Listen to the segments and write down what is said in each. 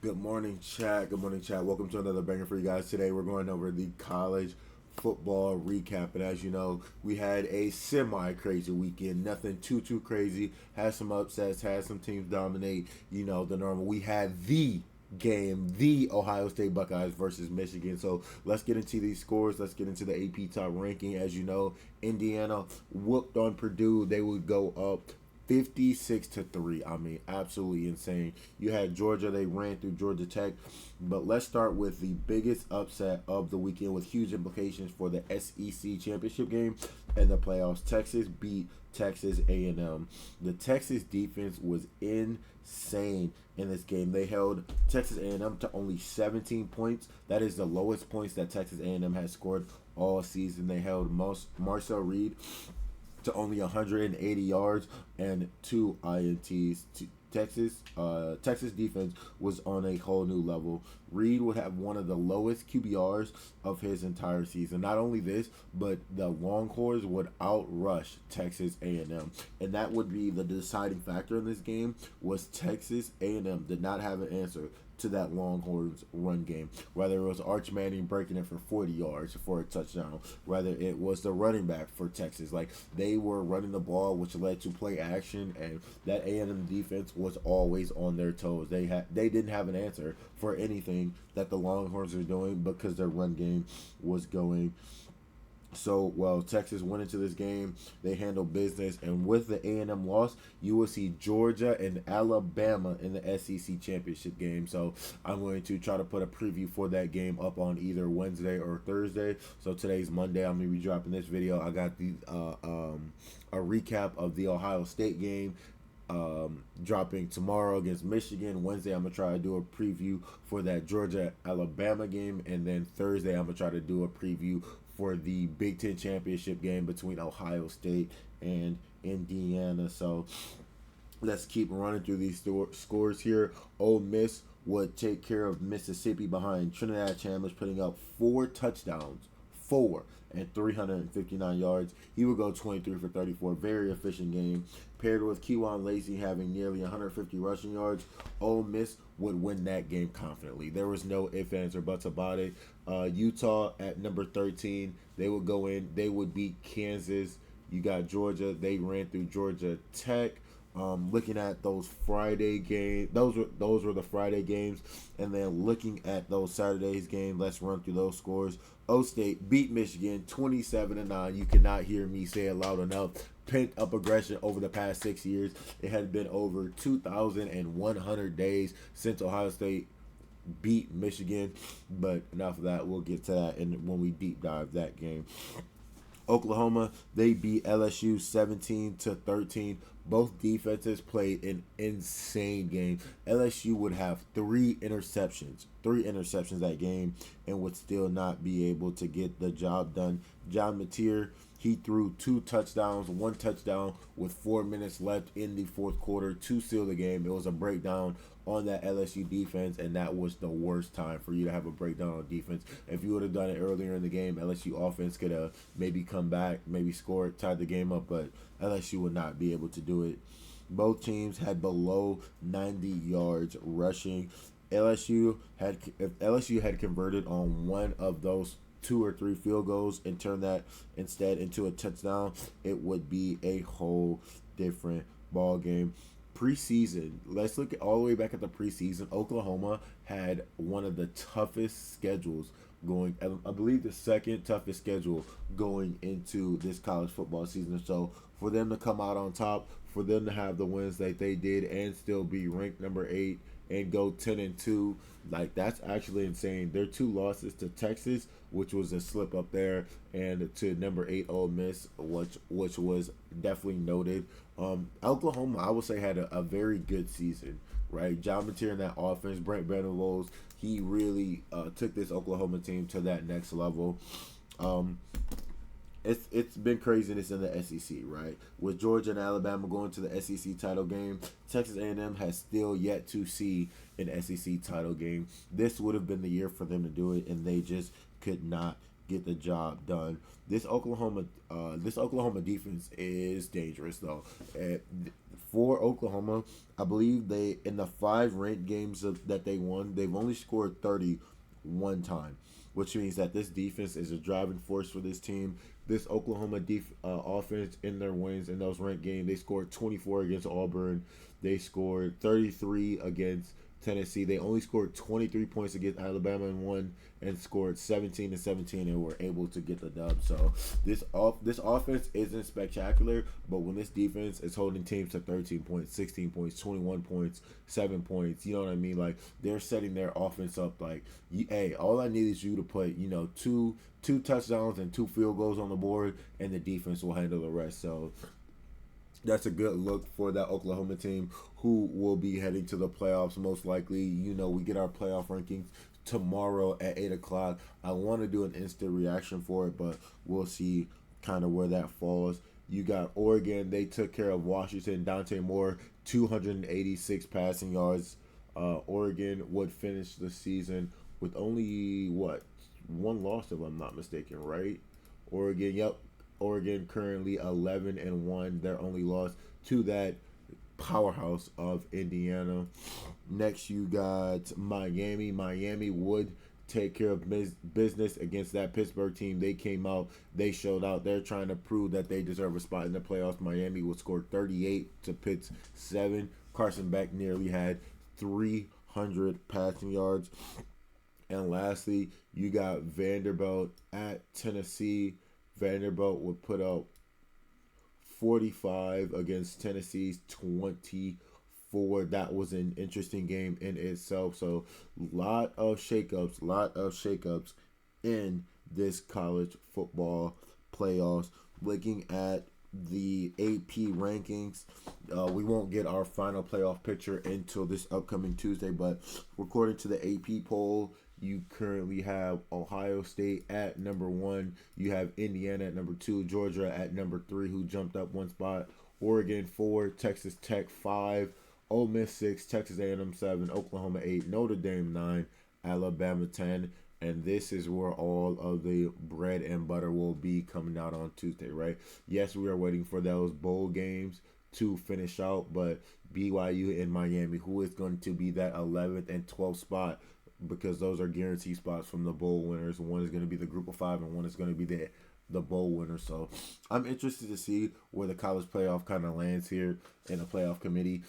Good morning, chat. Good morning, chat. Welcome to another banger for you guys. Today we're going over the college football recap. And as you know, we had a semi-crazy weekend. Nothing too crazy. Had some upsets. Had some teams dominate. The normal. We had the game, the Ohio State Buckeyes versus Michigan. So let's get into these scores. Let's get into the AP top ranking. As you know, Indiana whooped on Purdue. They would go up 56-3. I mean, absolutely insane. You had Georgia, they ran through Georgia Tech. But let's start with the biggest upset of the weekend with huge implications for the SEC championship game and the playoffs. Texas beat Texas A&M. The Texas defense was insane in this game. They held Texas A&M to only 17 points. That is the lowest points that Texas A&M has scored all season. They held Marcel Reed to only 180 yards and two INTs. Texas defense was on a whole new level. Reed would have one of the lowest QBRs of his entire season. Not only this, but the Longhorns would outrush Texas A&M, and that would be the deciding factor in this game. Was Texas A&M did not have an answer to that Longhorns run game. Whether it was Arch Manning breaking it for 40 yards for a touchdown, whether it was the running back for Texas, like they were running the ball, which led to play action, and that A&M defense was always on their toes. They didn't have an answer for anything that the Longhorns were doing because their run game was going so well. Texas went into this game, they handled business, and with the A&M loss, you will see Georgia and Alabama in the SEC championship game. So I'm going to try to put a preview for that game up on either Wednesday or Thursday. So today's Monday. I'm going to be dropping this video. I got the a recap of the Ohio State game dropping tomorrow against Michigan. Wednesday, I'm going to try to do a preview for that Georgia Alabama game. And then Thursday, I'm going to try to do a preview for the Big Ten championship game between Ohio State and Indiana. So let's keep running through these scores here. Ole Miss would take care of Mississippi behind Trinidad Chandler's putting up four touchdowns. Four and 359 yards. He would go 23 for 34. Very efficient game. Paired with Kewan Lacey having nearly 150 rushing yards, Ole Miss would win that game confidently. There was no ifs, ands, or buts about it. Utah at number 13, they would go in. They would beat Kansas. You got Georgia. They ran through Georgia Tech. Looking at those Friday games, those were the Friday games, and then looking at those Saturdays games, let's run through those scores. O State beat Michigan 27-9. You cannot hear me say it loud enough. Pent up aggression over the past 6 years. It had been over 2,100 days since Ohio State beat Michigan, but enough of that. We'll get to that when we deep dive that game. Oklahoma, they beat LSU 17-13. Both defenses played an insane game. LSU would have three interceptions that game, and would still not be able to get the job done. John Mateer, he threw two touchdowns, one touchdown with 4 minutes left in the fourth quarter to seal the game. It was a breakdown on that LSU defense, and that was the worst time for you to have a breakdown on defense. If you would have done it earlier in the game, LSU offense could have maybe come back, maybe scored, tied the game up, but LSU would not be able to do it. Both teams had below 90 yards rushing. If LSU had converted on one of those two or three field goals and turned that instead into a touchdown, it would be a whole different ball game. Preseason, let's look all the way back at the preseason. Oklahoma had one of the toughest schedules going, I believe the second toughest schedule going into this college football season. So for them to come out on top, for them to have the wins that they did and still be ranked number 8 and go 10-2, like that's actually insane. Their two losses to Texas, which was a slip up there, and to number 8 Ole Miss, which was definitely noted. Oklahoma, I would say, had a very good season, right? John Mateer in that offense, Brent Venables, he really took this Oklahoma team to that next level. Um, it's been craziness in the SEC, right? With Georgia and Alabama going to the SEC title game, Texas A&M has still yet to see an SEC title game. This would have been the year for them to do it, and they just could not get the job done. This Oklahoma defense is dangerous though. For Oklahoma, I believe they in the 5 ranked games that they won, they've only scored 30 one time, which means that this defense is a driving force for this team. This Oklahoma offense in their wins in those ranked games, they scored 24 against Auburn. They scored 33 against Tennessee. They only scored 23 points against Alabama and won, and scored 17 and 17 and were able to get the dub. So this offense isn't spectacular, but when this defense is holding teams to 13 points, 16 points, 21 points, 7 points, you know what I mean? Like, they're setting their offense up like, hey, all I need is you to put, two touchdowns and 2 field goals on the board, and the defense will handle the rest. So that's a good look for that Oklahoma team, who will be heading to the playoffs most likely. We get our playoff rankings tomorrow at 8 o'clock. I want to do an instant reaction for it, but we'll see kind of where that falls. You got Oregon. They took care of Washington. Dante Moore, 286 passing yards. Oregon would finish the season with only, one loss, if I'm not mistaken, right? Oregon, yep. Oregon currently 11-1. Their only loss to that powerhouse of Indiana. Next, you got Miami. Miami would take care of business against that Pittsburgh team. They came out, they showed out. They're trying to prove that they deserve a spot in the playoffs. Miami would score 38 to Pitt's 7. Carson Beck nearly had 300 passing yards. And lastly, you got Vanderbilt at Tennessee. Vanderbilt would put up 45 against Tennessee's 24. That was an interesting game in itself. So, lot of shakeups in this college football playoffs. Looking at the AP rankings, we won't get our final playoff picture until this upcoming Tuesday, but according to the AP poll, you currently have Ohio State at number 1. You have Indiana at number 2. Georgia at number 3, who jumped up 1 spot. Oregon 4. Texas Tech 5. Ole Miss 6. Texas A&M 7. Oklahoma 8. Notre Dame 9. Alabama 10. And this is where all of the bread and butter will be coming out on Tuesday, right? Yes, we are waiting for those bowl games to finish out, but BYU and Miami, who is going to be that 11th and 12th spot, because those are guaranteed spots from the bowl winners. One is going to be the group of 5, and one is going to be the bowl winner. So I'm interested to see where the college playoff kind of lands here in the playoff committee.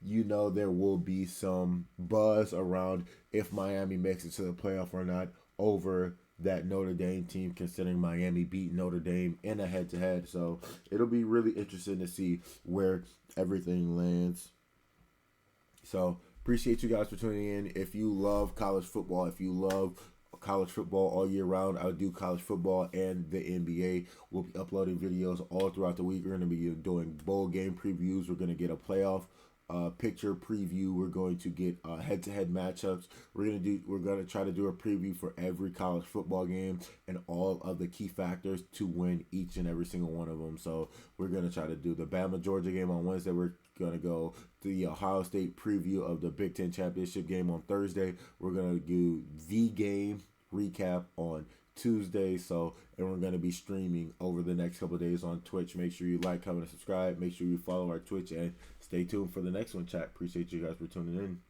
There will be some buzz around if Miami makes it to the playoff or not over that Notre Dame team, considering Miami beat Notre Dame in a head-to-head. So it'll be really interesting to see where everything lands. So appreciate you guys for tuning in. If you love college football, if you love college football all year round, I would do college football and the NBA. We'll be uploading videos all throughout the week. We're going to be doing bowl game previews. We're going to get a playoff picture preview. We're going to get head-to-head matchups. We're going to try to do a preview for every college football game and all of the key factors to win each and every single one of them. So we're going to try to do the Bama Georgia game on Wednesday. We're going to go to the Ohio State preview of the Big Ten Championship game on Thursday. We're going to do the game recap on Tuesday. And we're going to be streaming over the next couple of days on Twitch. Make sure you like, comment, and subscribe. Make sure you follow our Twitch, and stay tuned for the next one, chat. Appreciate you guys for tuning in.